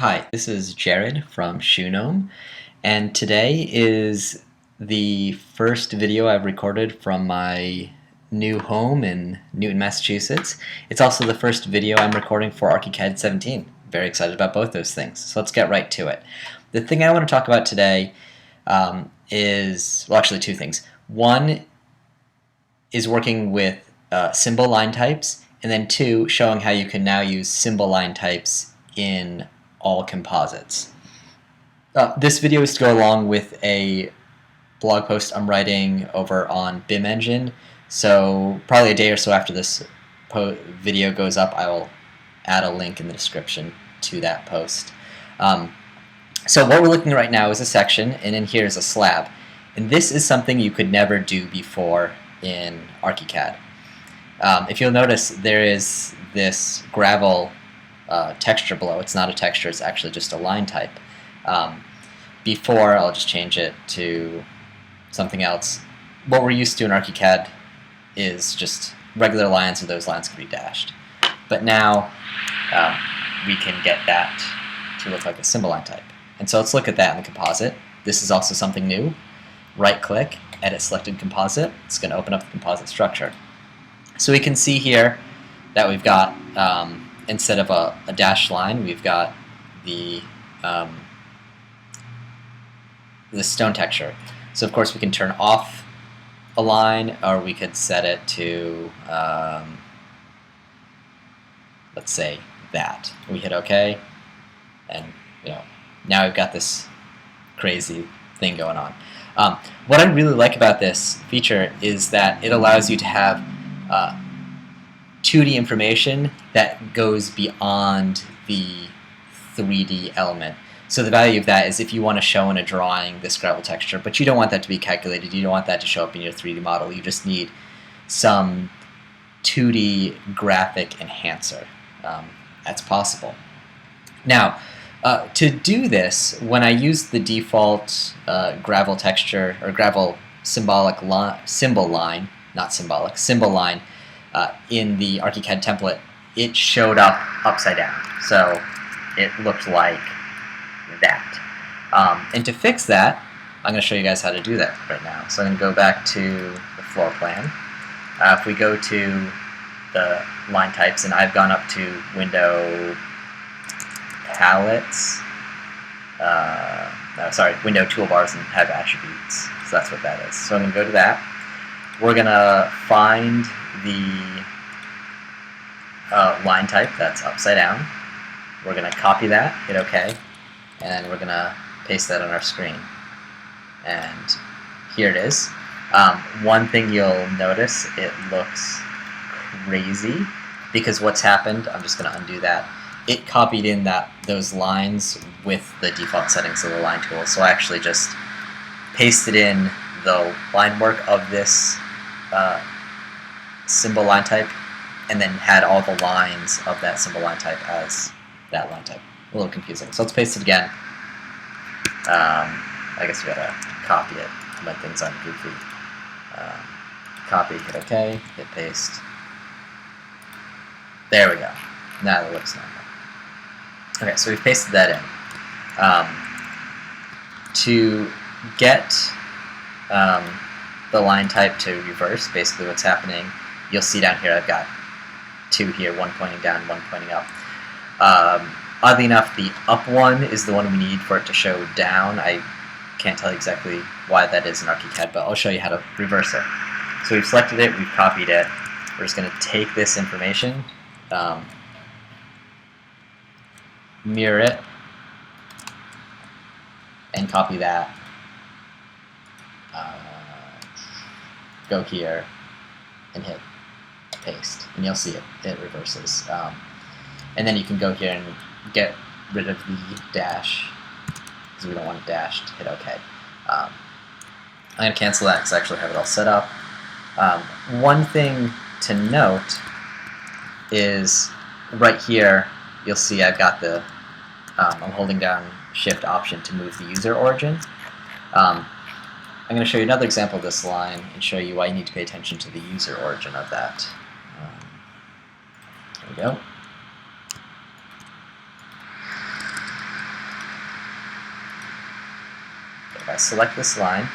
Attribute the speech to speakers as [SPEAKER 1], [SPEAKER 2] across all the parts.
[SPEAKER 1] Hi, this is Jared from Shoegnome, and today is the first video I've recorded from my new home in Newton, Massachusetts. It's also the first video I'm recording for ArchiCAD 17. Very excited about both those things, so let's get right to it. The thing I want to talk about today is, well, actually two things. One is working with symbol line types, and then two, showing how you can now use symbol line types in all composites. This video is to go along with a blog post I'm writing over on BIM Engine, so probably a day or so after this video goes up, I will add a link in the description to that post. So what we're looking at right now is a section, and in here is a slab. And this is something you could never do before in ArchiCAD. If you'll notice, there is this gravel texture below. It's not a texture, it's actually just a line type. Before, I'll just change it to something else. What we're used to in ArchiCAD is just regular lines, and those lines can be dashed. But now we can get that to look like a symbol line type. And so let's look at that in the composite. This is also something new. Right-click, edit selected composite. It's going to open up the composite structure. So we can see here that we've got, instead of a dashed line, we've got the stone texture. So of course we can turn off a line, or we could set it to, let's say that. We hit OK, and now we've got this crazy thing going on. What I really like about this feature is that it allows you to have 2D information that goes beyond the 3D element. So the value of that is if you want to show in a drawing this gravel texture, but you don't want that to be calculated, you don't want that to show up in your 3D model, you just need some 2D graphic enhancer. That's possible. Now, to do this, when I use the default gravel texture, or gravel symbol line, not symbolic, symbol line, in the ArchiCAD template, it showed up upside down. So it looked like that. And to fix that, I'm going to show you guys how to do that right now. So I'm going to go back to the floor plan. If we go to the line types, and I've gone up to window palettes, window toolbars, and have attributes. So that's what that is. So I'm going to go to that. We're going to find the line type that's upside down. We're going to copy that, hit OK, and we're going to paste that on our screen. And here it is. One thing you'll notice, it looks crazy, because what's happened, I'm just going to undo that, it copied in those lines with the default settings of the line tool. So I actually just pasted in the line work of this symbol line type, and then had all the lines of that symbol line type as that line type. A little confusing. So let's paste it again. I guess we gotta copy it when things aren't goofy. Copy, hit OK, hit paste. There we go. Now it looks normal. Okay, so we've pasted that in. To get the line type to reverse, basically what's happening, you'll see down here I've got two here, one pointing down, one pointing up. Oddly enough, the up one is the one we need for it to show down. I can't tell you exactly why that is in ArchiCAD, but I'll show you how to reverse it. So we've selected it, we've copied it. We're just going to take this information, mirror it, and copy that. Go here and hit paste, and you'll see it reverses. And then you can go here and get rid of the dash, because we don't want it dashed. Hit OK. I'm going to cancel that because I actually have it all set up. One thing to note is right here you'll see I've got the I'm holding down Shift Option to move the user origin. I'm going to show you another example of this line and show you why you need to pay attention to the user origin of that. There we go. I select this line,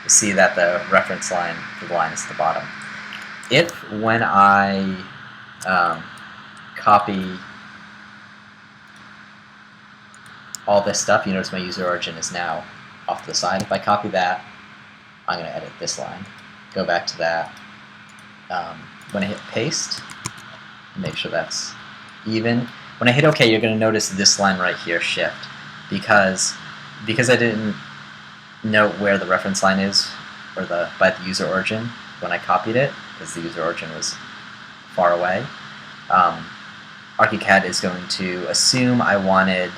[SPEAKER 1] you see that the reference line for the line is at the bottom. If when I copy all this stuff, you notice my user origin is now off to the side. If I copy that, I'm going to edit this line. Go back to that. When I hit paste, make sure that's even. When I hit OK, you're going to notice this line right here shift because I didn't note where the reference line is or by the user origin when I copied it, because the user origin was far away. ArchiCAD is going to assume I wanted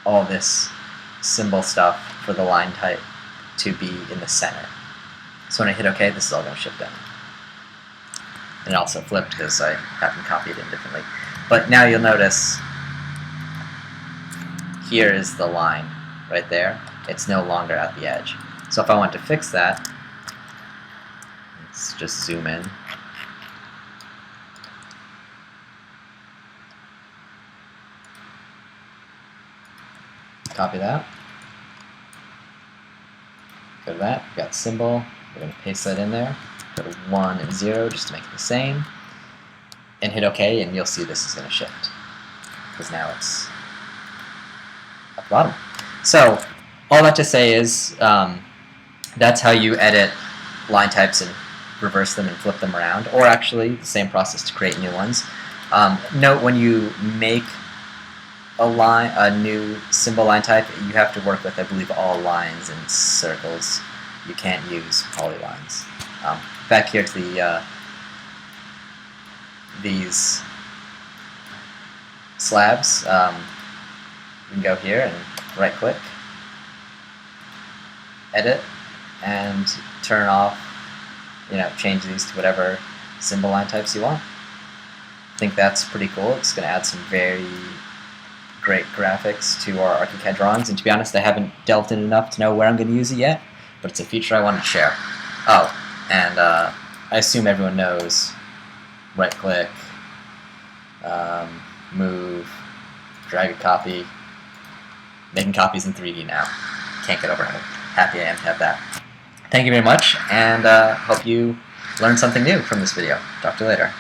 [SPEAKER 1] all this symbol stuff for the line type to be in the center. So when I hit OK, this is all going to shift down. And it also flipped because I haven't copied it differently. But now you'll notice here is the line right there. It's no longer at the edge. So if I want to fix that, let's just zoom in. Copy that. Go to that. We've got symbol. We're going to paste that in there. Go to 1 and 0 just to make it the same. And hit OK, and you'll see this is going to shift. Because now it's at the bottom. So, all that to say is that's how you edit line types and reverse them and flip them around. Or actually, the same process to create new ones. Note when you make a new symbol line type, you have to work with, I believe, all lines and circles. You can't use polylines. Back here to these slabs, you can go here and right-click, edit, and turn off, change these to whatever symbol line types you want. I think that's pretty cool. It's going to add some very great graphics to our ArchiCAD drawings, and to be honest, I haven't delved in enough to know where I'm going to use it yet, but it's a feature I wanted to share. Oh, and I assume everyone knows right-click, move, drag a copy. Making copies in 3D now. Can't get over how happy I am to have that. Thank you very much, and hope you learned something new from this video. Talk to you later.